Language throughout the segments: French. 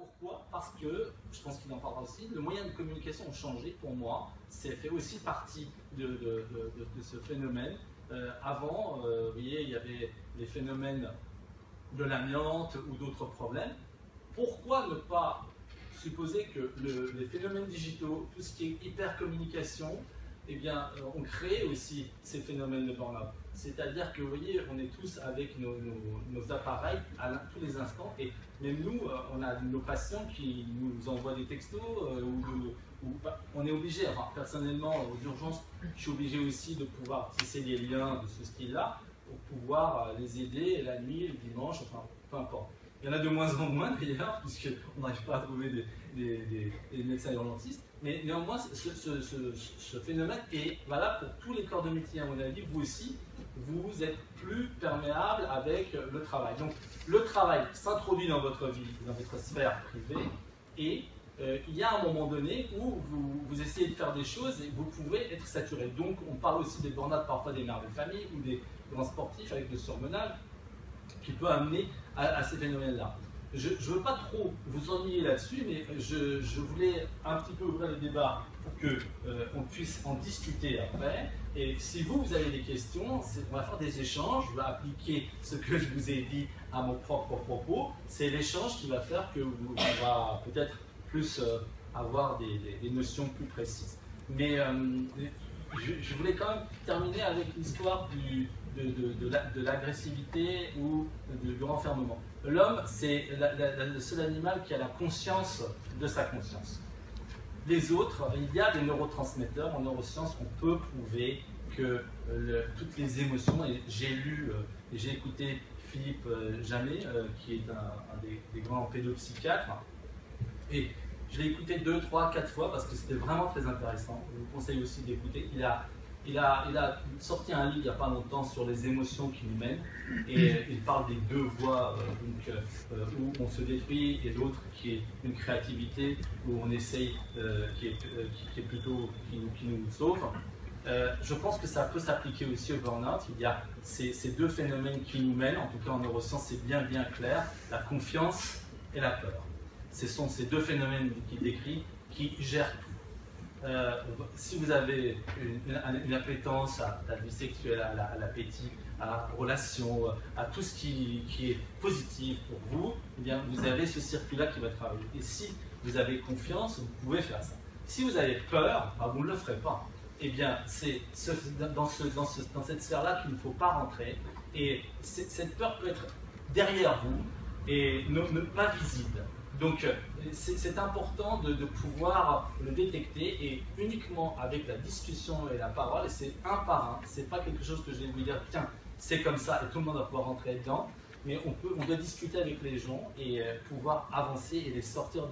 Pourquoi? Parce que, je pense qu'il en parlera aussi, le moyen de communication a changé pour moi. C'est fait aussi partie de ce phénomène. Avant, vous voyez, il y avait les phénomènes de l'amiante ou d'autres problèmes. Pourquoi ne pas supposer que les phénomènes digitaux, tout ce qui est hypercommunication, eh bien, on crée aussi ces phénomènes de burn-out. C'est-à-dire que, vous voyez, on est tous avec nos appareils à tous les instants, et même nous, on a nos patients qui nous envoient des textos, on est obligé, enfin, personnellement, aux urgences, je suis obligé aussi de pouvoir tisser des liens de ce style-là, pour pouvoir les aider la nuit, le dimanche, enfin, peu importe. Il y en a de moins en moins d'ailleurs, puisqu'on n'arrive pas à trouver des médecins urgentistes. Mais néanmoins, ce phénomène est valable pour tous les corps de métier, à mon avis. Vous aussi, vous êtes plus perméable avec le travail. Donc, le travail s'introduit dans votre vie, dans votre sphère privée, et il y a un moment donné où vous essayez de faire des choses et vous pouvez être saturé. Donc, on parle aussi des burn-out, parfois des mères de famille ou des grands sportifs avec le surmenage, qui peut amener à ces phénomènes-là. Je ne veux pas trop vous ennuyer là-dessus, mais je voulais un petit peu ouvrir le débat pour qu'on puisse en discuter après. Et si vous avez des questions, on va faire des échanges, je vais appliquer ce que je vous ai dit à mon propre propos. C'est l'échange qui va faire qu'on va peut-être plus avoir des notions plus précises. Mais je voulais quand même terminer avec l'histoire de l'agressivité ou du renfermement. L'homme, c'est le seul animal qui a la conscience de sa conscience. Les autres, il y a des neurotransmetteurs. En neurosciences, on peut prouver que toutes les émotions, et j'ai lu et j'ai écouté Philippe Jamet, qui est un des grands pédopsychiatres, et je l'ai écouté 2, 3, 4 fois parce que c'était vraiment très intéressant. Je vous conseille aussi d'écouter. Il a sorti un livre il n'y a pas longtemps sur les émotions qui nous mènent, et il parle des deux voies où on se détruit et l'autre qui est une créativité où on essaye, qui est plutôt qui nous sauve. Je pense que ça peut s'appliquer aussi au burn-out. Il y a ces deux phénomènes qui nous mènent, en tout cas en neurosciences c'est bien clair, la confiance et la peur. Ce sont ces deux phénomènes qu'il décrit qui gèrent tout. Si vous avez une appétence à la vie sexuelle, à l'appétit, à la relation, à tout ce qui est positif pour vous, eh bien, vous avez ce circuit-là qui va travailler. Et si vous avez confiance, vous pouvez faire ça. Si vous avez peur, vous ne le ferez pas. Eh bien, c'est dans cette sphère-là qu'il ne faut pas rentrer. Et cette peur peut être derrière vous et ne pas visible. Donc, c'est important de pouvoir le détecter, et uniquement avec la discussion et la parole, et c'est un par un, c'est pas quelque chose que je vais vous dire, tiens, c'est comme ça, et tout le monde va pouvoir rentrer dedans, mais on doit discuter avec les gens et pouvoir avancer et les sortir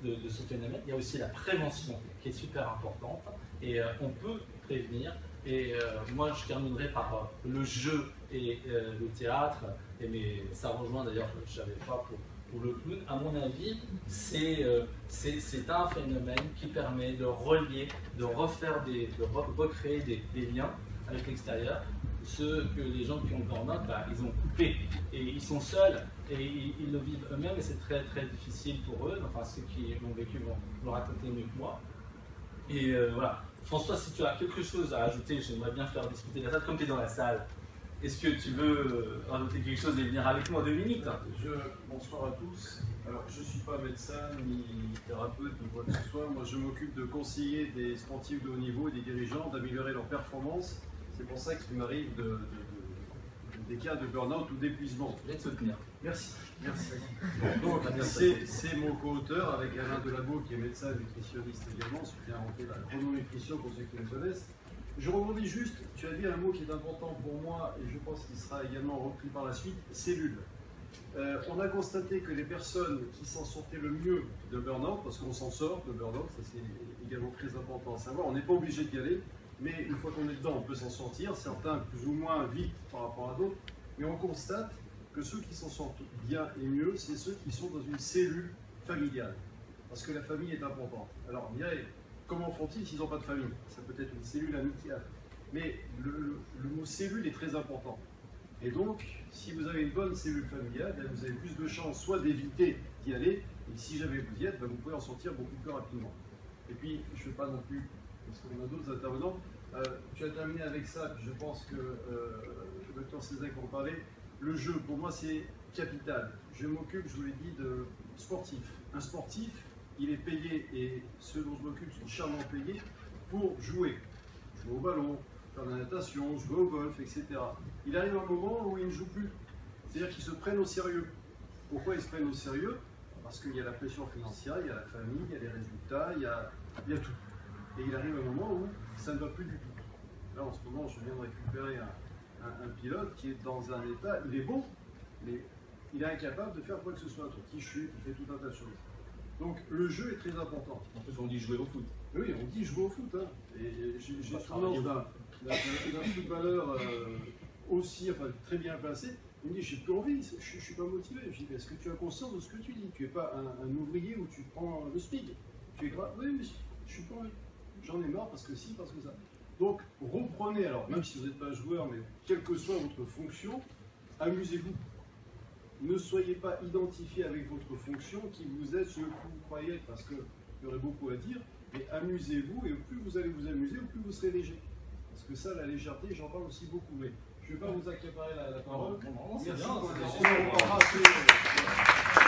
de ce phénomène. Il y a aussi la prévention qui est super importante, et on peut prévenir, et moi je terminerai par le jeu et le théâtre, mais ça rejoint d'ailleurs, je ne savais pas pour le clown, à mon avis, c'est un phénomène qui permet de relier, de recréer des liens avec l'extérieur. Les gens qui ont le burn-out, ils ont coupé et ils sont seuls et ils le vivent eux-mêmes, et c'est très très difficile pour eux. Enfin, ceux qui l'ont vécu vont le raconter mieux que moi. Et voilà. François, si tu as quelque chose à ajouter, j'aimerais bien faire discuter la salle. Comme tu es dans la salle, est-ce que tu veux rajouter quelque chose et venir avec moi 2 minutes? Bonsoir à tous. Alors, je ne suis pas médecin ni thérapeute ni quoi que ce soit. Moi, je m'occupe de conseiller des sportifs de haut niveau et des dirigeants, d'améliorer leur performance. C'est pour ça qu'il m'arrive des cas de burn-out ou d'épuisement. Je vais te soutenir. Merci. Donc, c'est mon co-auteur avec Alain Delabo, qui est médecin nutritionniste également, celui qui a inventé la chrononutrition pour ceux qui le connaissent. Je rebondis juste, tu as dit un mot qui est important pour moi et je pense qu'il sera également repris par la suite, cellules. On a constaté que les personnes qui s'en sortaient le mieux de burn-out, parce qu'on s'en sort de burn-out, ça c'est également très important à savoir, on n'est pas obligé d'y aller, mais une fois qu'on est dedans, on peut s'en sortir, certains plus ou moins vite par rapport à d'autres, mais on constate que ceux qui s'en sortent bien et mieux, c'est ceux qui sont dans une cellule familiale, parce que la famille est importante. Alors, on dirait, comment font-ils s'ils n'ont pas de famille? Ça peut être une cellule amicale. Mais le mot cellule est très important. Et donc, si vous avez une bonne cellule familiale, ben, vous avez plus de chances soit d'éviter d'y aller, et si jamais vous y êtes, ben, vous pouvez en sortir beaucoup plus rapidement. Et puis, je ne vais pas non plus, parce qu'on a d'autres intervenants, tu as terminé avec ça, puis je pense que le docteur Cézanne en parlait. Le jeu, pour moi, c'est capital. Je m'occupe, je vous l'ai dit, de sportif. Un sportif, il est payé, et ceux dont je m'occupe sont charmant payés pour jouer. Jouer au ballon, faire de la natation, jouer au golf, etc. Il arrive un moment où ils ne jouent plus. C'est-à-dire qu'ils se prennent au sérieux. Pourquoi ils se prennent au sérieux? Parce qu'il y a la pression financière, il y a la famille, il y a les résultats, il y a tout. Et il arrive un moment où ça ne va plus du tout. Là, en ce moment, je viens de récupérer un pilote qui est dans un état, il est bon, mais il est incapable de faire quoi que ce soit. Il chute, il fait tout un tas de choses. Donc le jeu est très important. En plus, on dit jouer au foot. Oui, on dit jouer au foot. Hein. Et j'ai tendance d'un footballeur aussi, enfin, très bien placé. Il me dit, j'ai plus envie, je ne suis pas motivé. Je dis, est-ce que tu as conscience de ce que tu dis? Tu n'es pas un ouvrier où tu prends le SPIG. Tu es grave. Oui, mais je suis pas envie. J'en ai marre parce que si, parce que ça. Donc, reprenez, alors, même si vous n'êtes pas joueur, mais quelle que soit votre fonction, amusez-vous. Ne soyez pas identifié avec votre fonction qui vous êtes ce que vous croyez être, parce qu'il y aurait beaucoup à dire, mais amusez-vous, et plus vous allez vous amuser, plus vous serez léger. Parce que ça, la légèreté, j'en parle aussi beaucoup, mais je ne vais pas vous accaparer la parole. Non, Merci bien, pour c'est bien.